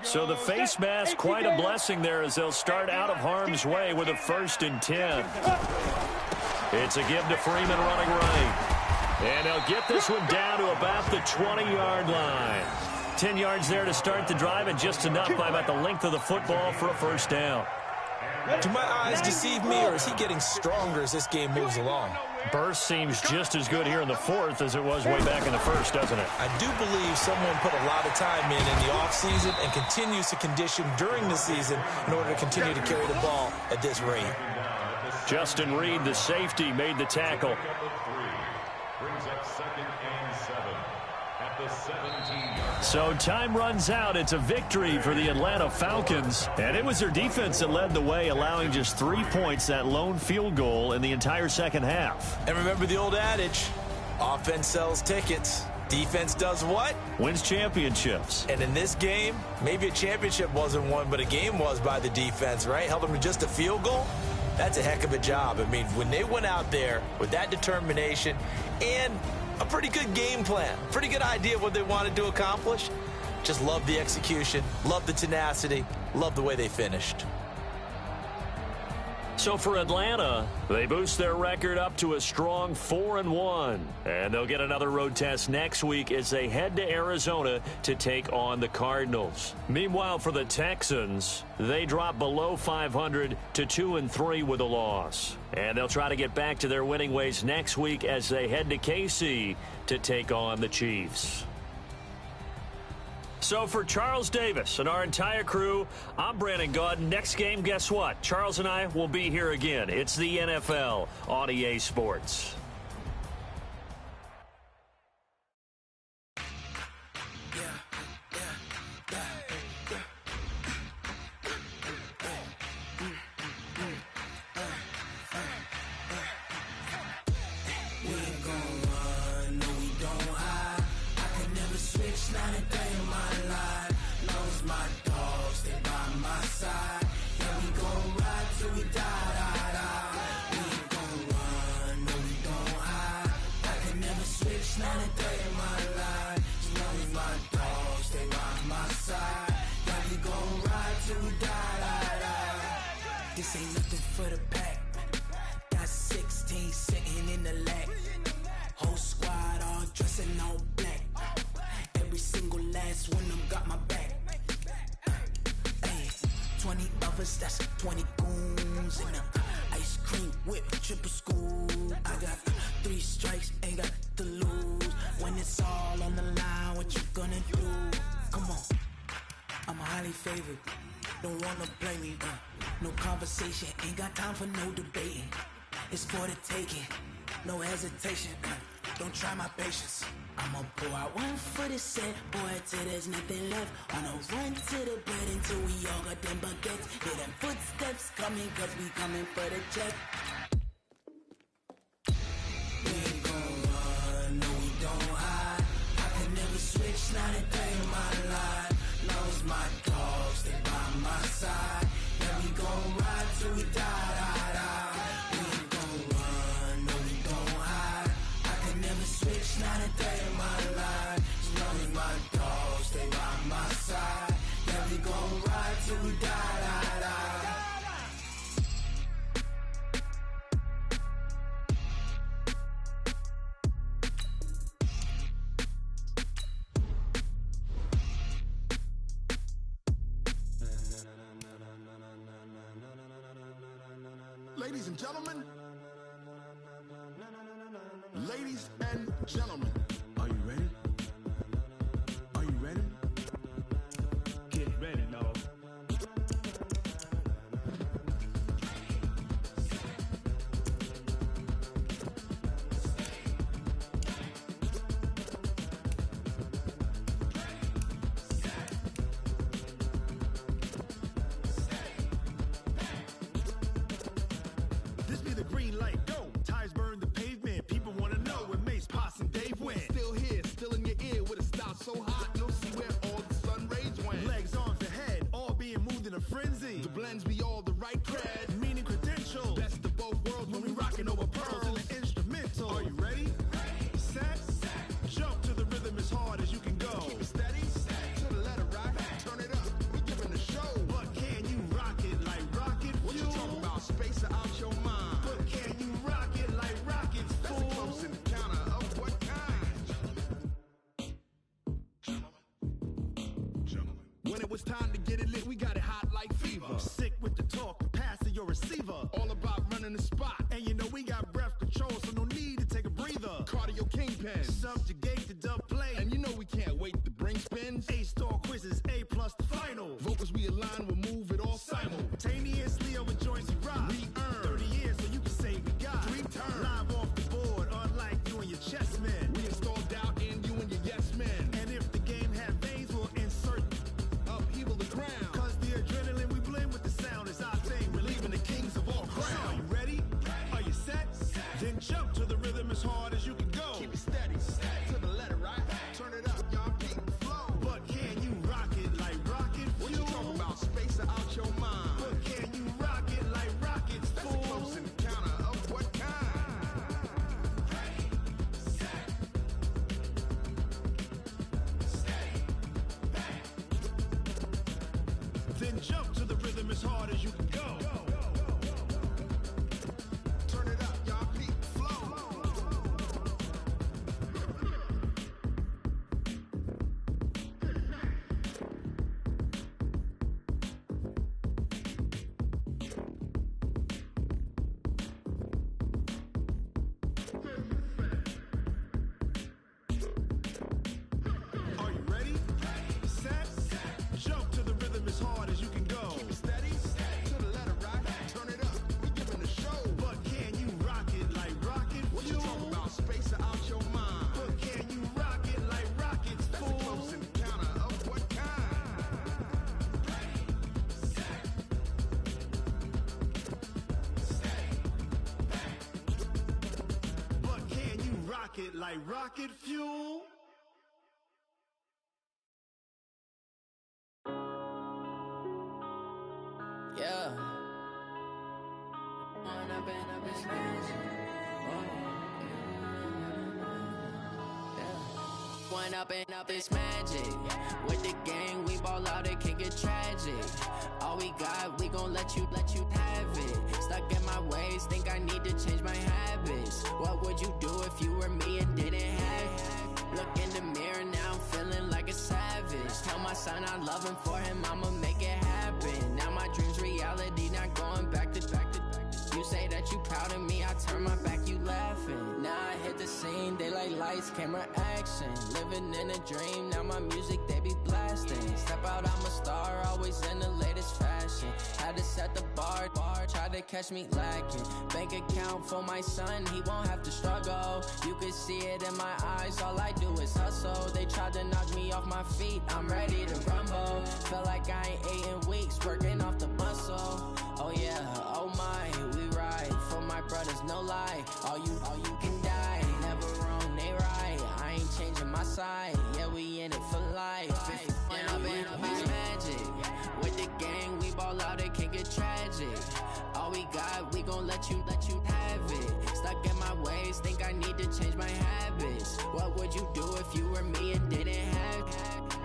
So the face mask, quite a blessing there as they'll start out of harm's way with a 1st and 10. It's a give to Freeman running right. And they'll get this one down to about the 20-yard line. 10 yards there to start the drive, and just enough by about the length of the football for a 1st down. Do my eyes deceive me, or is he getting stronger as this game moves along? Burst seems just as good here in the 4th as it was way back in the 1st, doesn't it? I do believe someone put a lot of time in the offseason and continues to condition during the season in order to continue to carry the ball at this rate. Justin Reed, the safety, made the tackle. Brings up 2nd and 7 at the 17-yard. So time runs out. It's a victory for the Atlanta Falcons. And it was their defense that led the way, allowing just 3 points, that lone field goal in the entire second half. And remember the old adage, offense sells tickets. Defense does what? Wins championships. And in this game, maybe a championship wasn't won, but a game was by the defense, right? Held them to just a field goal. That's a heck of a job. I mean, when they went out there with that determination and a pretty good game plan, pretty good idea of what they wanted to accomplish, just love the execution, love the tenacity, love the way they finished. So for Atlanta, they boost their record up to a strong 4-1. And they'll get another road test next week as they head to Arizona to take on the Cardinals. Meanwhile, for the Texans, they drop below 500 to 2-3 with a loss. And they'll try to get back to their winning ways next week as they head to KC to take on the Chiefs. So for Charles Davis and our entire crew, I'm Brandon Gaudin. Next game, guess what? Charles and I will be here again. It's the NFL on EA Sports. This ain't nothing for the pack. Got 16 sitting in the lap. Whole squad all dressing all black. Every single last one of them got my back. Hey, 20 of us, that's 20 goons in a ice cream whip, triple scoop. I got 3 strikes, ain't got to lose. When it's all on the line, what you gonna do? Come on, I'm highly favored. Don't wanna blame me, no conversation, ain't got time for no debating. It's for the taking, no hesitation, don't try my patience. I'ma pull out one for the set, boy, till there's nothing left. On a run to the bed until we all got them baguettes. Hear them footsteps coming, cause we coming for the check. We ain't gon' run, no we don't hide. I can never switch, not a day in my life. Knows my dogs, they by my side. Yeah, we gon' ride till we die. We ain't gon' run, no we don't hide. I can never switch, not a day in my life. As long as my dogs, they by my side. Yeah, we gon' ride till we die. Ladies and gentlemen, ladies and gentlemen, are you ready? Are you ready? Get ready, dog. This be the green light, go. Tires burn the pavement. People want to know where Mace, Potts, and Dave went. Still here, still When it was time to get it lit, we got it hot like fever. Sick with the talk, pass to your receiver. All about running the spot. And you know we got breath control, so no need to take a breather. Cardio kingpin, subjugate the dub play. And you know we can't wait to bring spins. A-star quizzes, A+ the final. Vocals we align, we'll move it all simultaneously over joints we rock. We earn 30 years, so you can say we got 3 turns. Live off the board, unlike you and your chess men. We install doubt in you and your yes men. And if the game had veins, we'll insert upheaval the ground. Cause the adrenaline we blend with the sound is our thing. We're leaving the kings of all crowns. So are you ready? Are you set? Then jump to the rhythm as hard as you can go. Keep it steady, to the letter, right? Turn it up, y'all, keep the flow. But can you rock it like rocket fuel? What you talking about? Space or out your mind? But can you rock it like rockets, fool? That's a close encounter of what kind? Ready, set, steady, bang. Then jump to the rhythm as hard as you can go. Turn it up, y'all, keep the flow. Are you ready? Set, jump to the rhythm as hard as you can go. Keep it steady, to the letter, right? Turn it up, we giving the show. But can you rock it like rocket fuel? What you talking about? Space or out your mind? But can you rock it like rockets, fool? That's a close encounter of what kind? Ready, set, steady, bang. But can you rock it like rocket fuel? Yeah. One up and up is magic. One up and up is magic. With the gang, we ball out, it can get tragic. All we got, we gon' let you have it. Stuck in my ways, think I need to change my habits. What would you do if you were me and didn't have it? Look in the mirror, now I'm feeling like a savage. Tell my son I love him, for him I'ma make it happen. Now my dream's reality, not going back to. You say that you proud of me, I turn my back, you laughing. Now I hit the scene, daylight lights, camera action. Living in a dream, now my music, they be blasting. Step out, I'm a star, always in the latest fashion. Had to set the bar, try to catch me lacking. Bank account for my son, he won't have to struggle. You can see it in my eyes, all I do is hustle. They tried to knock me off my feet, I'm ready to rumble. Felt like I ain't ate in weeks, working off the muscle. Oh yeah, oh my, we ride for my brothers, no lie. All you can die, never wrong, they right. I ain't changing my side, yeah, we in it for life. When up and up is magic. With the gang, we ball out, it can get tragic. All we got, we gon' let you have it. Stuck in my ways, think I need to change my habits. What would you do if you were me and didn't have it?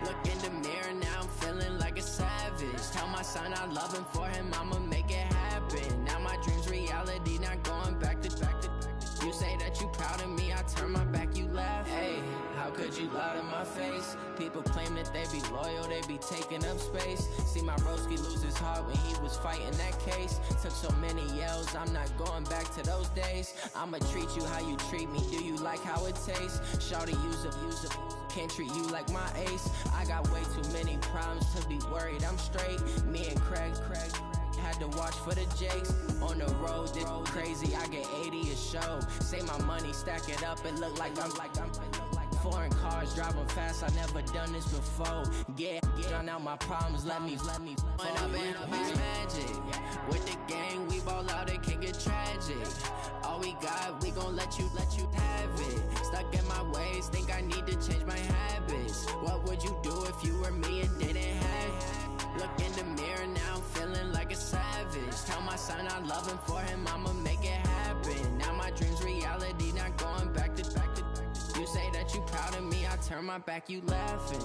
Look in the mirror, now I'm feeling like a savage. Tell my son I love him, for him I'ma make it happen. Now my dream's reality, not going back to. You say that you proud of me, I turn my back, you laugh. Hey, how could you lie to my face? People claim that they be loyal, they be taking up space. See my broski lose his heart when he was fighting that case. Took so many yells, I'm not going back to those days. I'ma treat you how you treat me, do you like how it tastes? Shawty, use up, can't treat you like my ace. I got way too many problems to be worried, I'm straight. Me and Craig had to watch for the Jakes. On the road, this crazy, I get 80 a show. Say my money, stack it up, it look like I'm foreign cars, driving fast, I never done this before. Get drown out my problems, let me One up and up is magic. With the gang, we ball out, it can get tragic. All we got, we gon' let you have it. Stuck in my ways, think I need to change my habits. What would you do if you were me and didn't have it? Look in the mirror, now I'm feeling like a savage. Tell my son I love him, for him I'ma make it happen. Now my dream's reality, not going back to. You say that you proud of me, I turn my back, you laughing.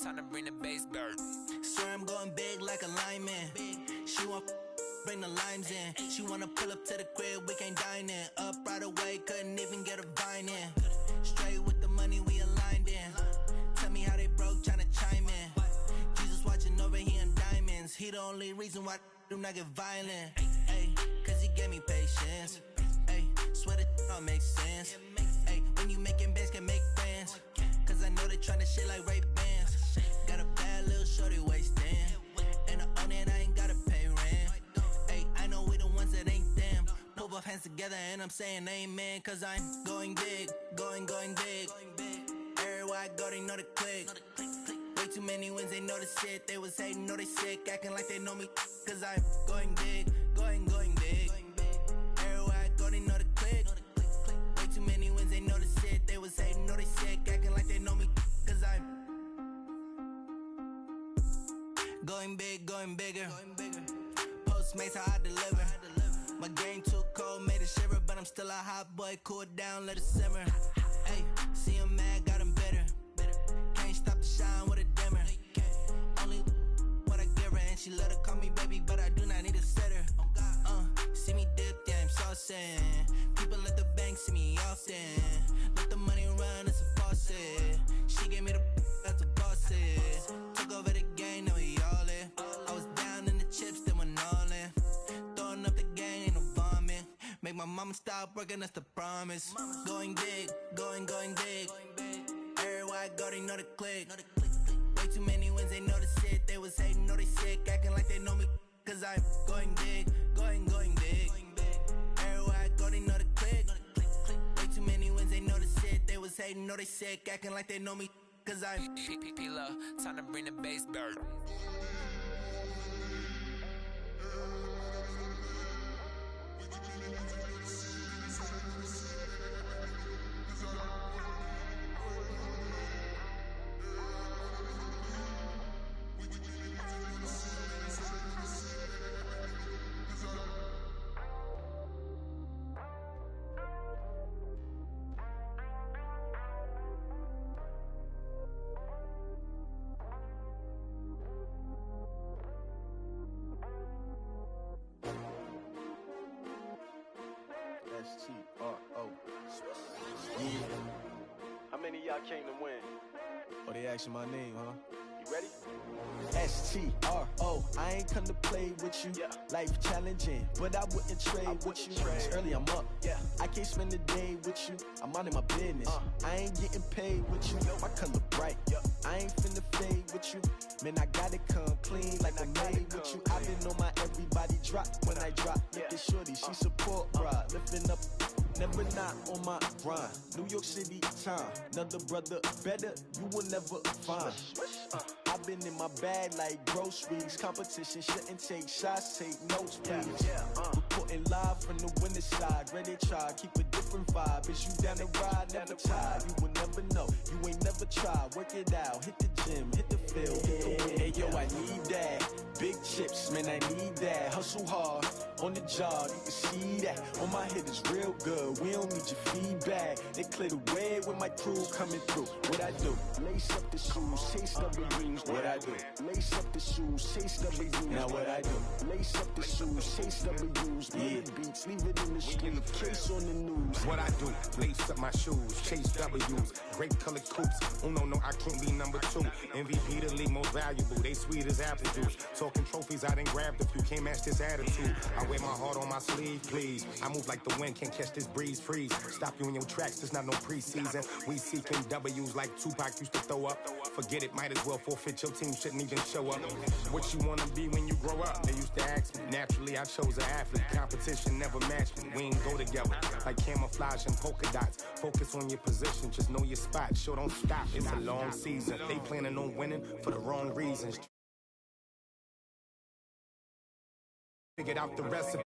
Time to bring the bass bird. Swear I'm going big like a lineman. She want bring the limes in. She wanna pull up to the crib, we can't dine in. Up right away, couldn't even get a vine in. Straight with the money we aligned in. Tell me how they broke, tryna chime in. Jesus watching over here in diamonds. He the only reason why I do not get violent. Ay, cause he gave me patience. Ay, swear that all makes sense. Ay, when you making bands, can make friends. Cause I know they tryna shit like Ray-Bans. Got a bad little shorty wasting. And I own it, I ain't gotta pay rent. Ay, I know we the ones that ain't them. Put both hands together and I'm saying amen. Cause I'm going big, going big. Everywhere I go, they know the click. Way too many wins, they know the shit. They was hating, know they sick, acting like they know me. Cause I'm going big, going big. Everywhere I go, they know the click. Way too many wins, they know the shit. They was hating, know they sick, acting like they know me. Cause I'm going big, going bigger. Postmates, how I deliver. My game too cold, made it shiver. But I'm still a hot boy, cool it down, let it simmer. Hey, see him mad, got him bitter. Can't stop the shine with a dimmer. Only what I give her, and she let her call me baby, but I do not need a sitter. See me dip, yeah, I'm saucing. People at the bank see me often. Let the money run, it's a faucet. She gave me the that's a boss it. Took over the game, now we all in. I was down in the chips, then went all in. Throwing up the game, ain't no vomit. Make my mama stop working, that's the promise. Going big, going big. Everywhere I go, they know the click. Way too many wins, they know the shit. They was hating, know they sick, acting like they know me. Cause I'm going big, going big. Everywhere I go, they know the click. Way too many wins, they know the shit. They was hating, know they sick, acting like they know me. Cause I'm time to bring the bass bird. S-T-R-O. Yeah. How many of y'all came to win? Oh, they asking my name, huh? You ready? S-T-R-O. I ain't come to play with you. Yeah. Life challenging, but I wouldn't trade with you. It's early, I'm up. Yeah. I can't spend the day with you. I'm minding my business. I ain't getting paid with you. My color bright. I ain't finna fade with you. Man, I gotta come clean like I made with you. I've been on my everybody drop when I drop. Look at shorty, she support, bruh. Lifting up, never not on my grind. New York City time, another brother better, you will never find. I've been in my bag like groceries. Competition shouldn't take shots, take notes, please. Reporting live from the winning side. Ready to try, keep a different vibe. Is you down the ride, never tired. You will never know, you ain't never tried. Work it out, hit the gym, hit the field, hit the wind. Hey yo, I need that. Big chips, man, I need that. Hustle hard, on the job, you can see that. On my head is real good, we don't need your feedback. They clear the way with my crew coming through. What I do? Lace up the shoes, chase double greens. What I do? Lace up the shoes, chase double greens. Now what I do? Lace up the shoes, chase double greens. Yeah, beats, leave it in the street, case on the news. What I do? Lace up my shoes, chase W's. Great colored coops. Oh no, I can't be number 2. MVP the league most valuable. They sweet as apple juice. Talking trophies, I done grabbed a few. Can't match this attitude. I wear my heart on my sleeve, please. I move like the wind, can't catch this breeze. Freeze. Stop you in your tracks, there's not no preseason. We seeking W's like Tupac used to throw up. Forget it, might as well forfeit. Your team shouldn't even show up. What you wanna be when you grow up? They used to ask me. Naturally, I chose an athlete. Competition never matched me. We ain't go together like camouflage and polka dots. Focus on your position, just know your spot. Sure, don't stop. It's a long season. They planning on winning for the wrong reasons. Figured out the recipe.